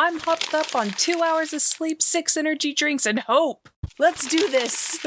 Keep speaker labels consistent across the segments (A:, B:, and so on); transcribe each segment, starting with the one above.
A: I'm hopped up on 2 hours of sleep, 6 energy drinks, and hope. Let's do this.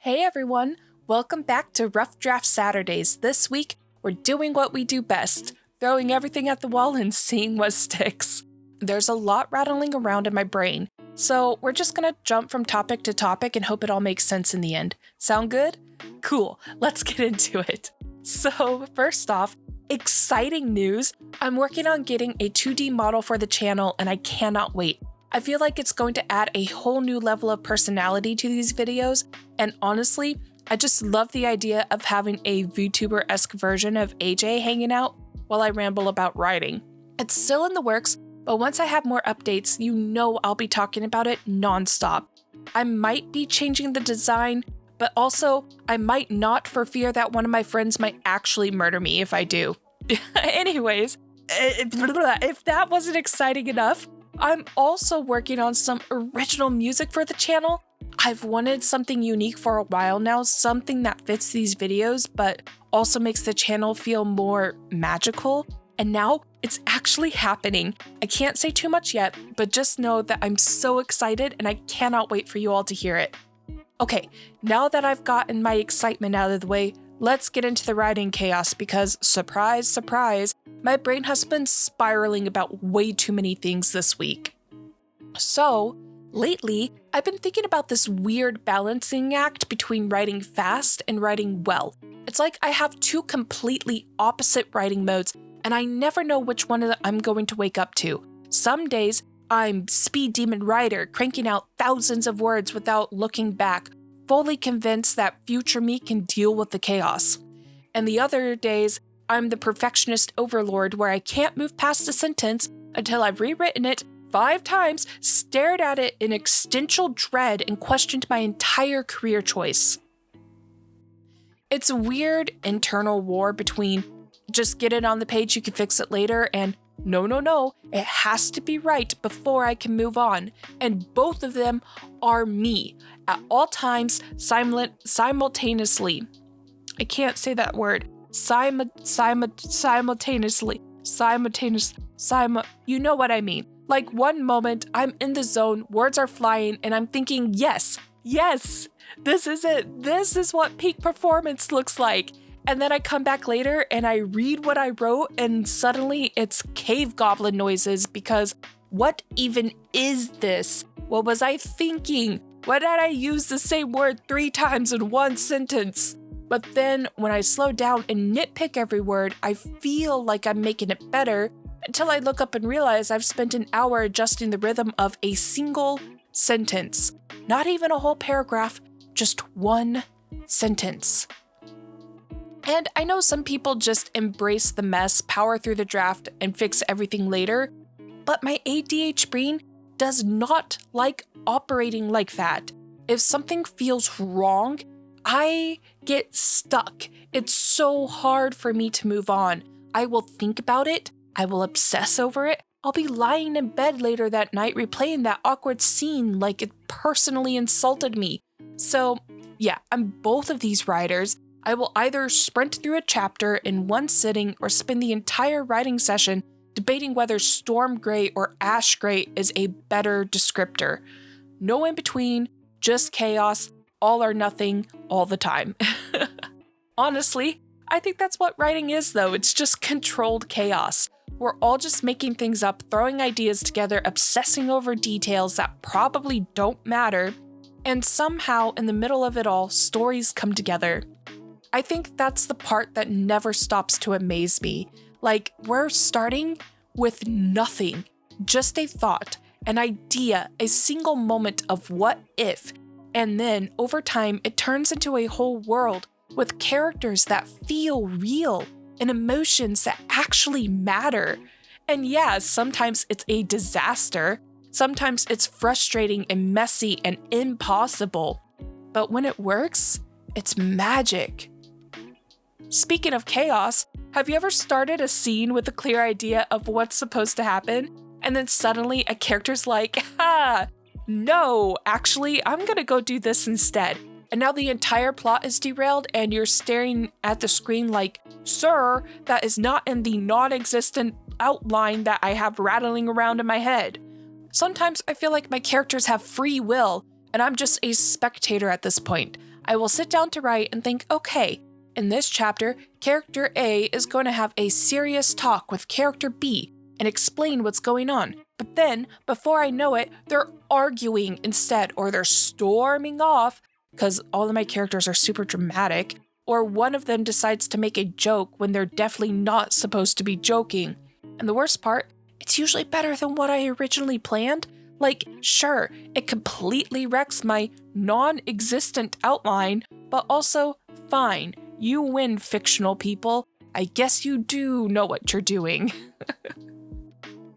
A: Hey everyone, welcome back to Rough Draft Saturdays. This week, we're doing what we do best, throwing everything at the wall and seeing what sticks. There's a lot rattling around in my brain, so we're just gonna jump from topic to topic and hope it all makes sense in the end. Sound good? Cool, let's get into it. So first off, exciting news. I'm working on getting a 2D model for the channel and I cannot wait. I feel like it's going to add a whole new level of personality to these videos, and honestly, I just love the idea of having a VTuber-esque version of AJ hanging out while I ramble about writing. It's still in the works, but once I have more updates, you know I'll be talking about it nonstop. I might be changing the design, but also I might not for fear that one of my friends might actually murder me if I do. Anyways, if that wasn't exciting enough, I'm also working on some original music for the channel. I've wanted something unique for a while now, something that fits these videos, but also makes the channel feel more magical. And now it's actually happening. I can't say too much yet, but just know that I'm so excited and I cannot wait for you all to hear it. Okay, now that I've gotten my excitement out of the way, let's get into the writing chaos because, surprise, surprise, my brain has been spiraling about way too many things this week. So, lately, I've been thinking about this weird balancing act between writing fast and writing well. It's like I have two completely opposite writing modes, and I never know which one I'm going to wake up to. Some days, I'm speed demon writer, cranking out thousands of words without looking back, fully convinced that future me can deal with the chaos. And the other days, I'm the perfectionist overlord where I can't move past a sentence until I've rewritten it 5 times, stared at it in existential dread, and questioned my entire career choice. It's a weird internal war between just get it on the page, you can fix it later, and no, it has to be right before I can move on. And both of them are me at all times simultaneously. I can't say that word. Simultaneously. You know what I mean. Like one moment I'm in the zone, words are flying, and I'm thinking, yes, this is it. This is what peak performance looks like. And then I come back later and I read what I wrote and suddenly it's cave goblin noises because what even is this? What was I thinking? Why did I use the same word 3 times in one sentence? But then when I slow down and nitpick every word, I feel like I'm making it better until I look up and realize I've spent an hour adjusting the rhythm of a single sentence. Not even a whole paragraph, just one sentence. And I know some people just embrace the mess, power through the draft, and fix everything later, but my ADHD brain does not like operating like that. If something feels wrong, I get stuck. It's so hard for me to move on. I will think about it, I will obsess over it, I'll be lying in bed later that night replaying that awkward scene like it personally insulted me. So yeah, I'm both of these writers. I will either sprint through a chapter in one sitting or spend the entire writing session debating whether storm gray or ash gray is a better descriptor. No in between, just chaos, all or nothing, all the time. Honestly, I think that's what writing is though, it's just controlled chaos. We're all just making things up, throwing ideas together, obsessing over details that probably don't matter, and somehow in the middle of it all, stories come together. I think that's the part that never stops to amaze me. Like, we're starting with nothing, just a thought, an idea, a single moment of what if, and then over time it turns into a whole world with characters that feel real and emotions that actually matter. And yeah, sometimes it's a disaster, sometimes it's frustrating and messy and impossible, but when it works, it's magic. Speaking of chaos, have you ever started a scene with a clear idea of what's supposed to happen, and then suddenly a character's like, no, actually, I'm gonna go do this instead. and now the entire plot is derailed and you're staring at the screen like, sir, that is not in the non-existent outline that I have rattling around in my head. Sometimes I feel like my characters have free will and I'm just a spectator at this point. I will sit down to write and think, okay, in this chapter, character A is going to have a serious talk with character B and explain what's going on. But then, before I know it, they're arguing instead, or they're storming off because all of my characters are super dramatic, or one of them decides to make a joke when they're definitely not supposed to be joking. And the worst part, it's usually better than what I originally planned. Like, sure, it completely wrecks my non-existent outline, but also, fine, you win, fictional people. I guess you do know what you're doing.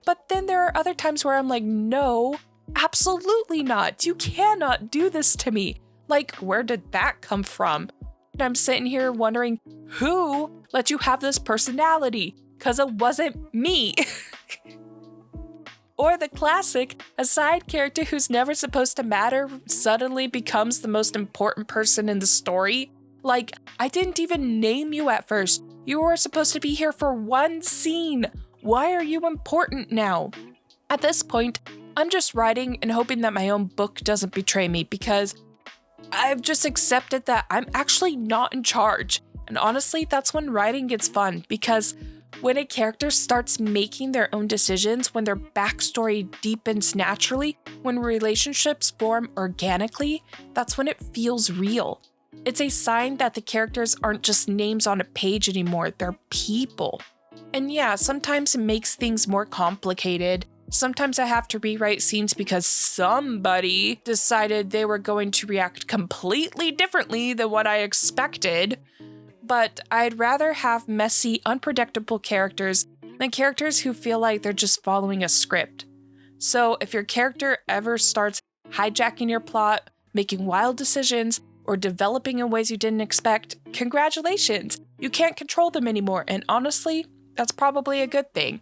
A: But then there are other times where I'm like, no, absolutely not. You cannot do this to me. Like, where did that come from? And I'm sitting here wondering, who let you have this personality? Because it wasn't me. Or the classic, a side character who's never supposed to matter suddenly becomes the most important person in the story. Like, I didn't even name you at first. You were supposed to be here for one scene. Why are you important now? At this point, I'm just writing and hoping that my own book doesn't betray me because I've just accepted that I'm actually not in charge. And honestly, that's when writing gets fun, because when a character starts making their own decisions, when their backstory deepens naturally, when relationships form organically, that's when it feels real. It's a sign that the characters aren't just names on a page anymore, they're people. And yeah, sometimes it makes things more complicated. Sometimes I have to rewrite scenes because somebody decided they were going to react completely differently than what I expected. But I'd rather have messy, unpredictable characters than characters who feel like they're just following a script. So if your character ever starts hijacking your plot, making wild decisions, or developing in ways you didn't expect, congratulations! You can't control them anymore, and honestly, that's probably a good thing.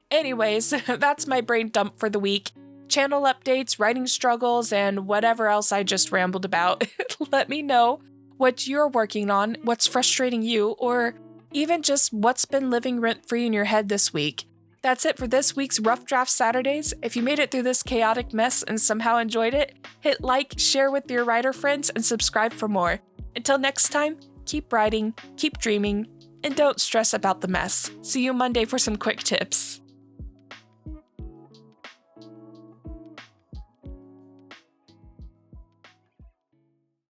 A: Anyways, that's my brain dump for the week. Channel updates, writing struggles, and whatever else I just rambled about. Let me know what you're working on, what's frustrating you, or even just what's been living rent-free in your head this week. That's it for this week's Rough Draft Saturdays. If you made it through this chaotic mess and somehow enjoyed it, hit like, share with your writer friends, and subscribe for more. Until next time, keep writing, keep dreaming, and don't stress about the mess. See you Monday for some quick tips.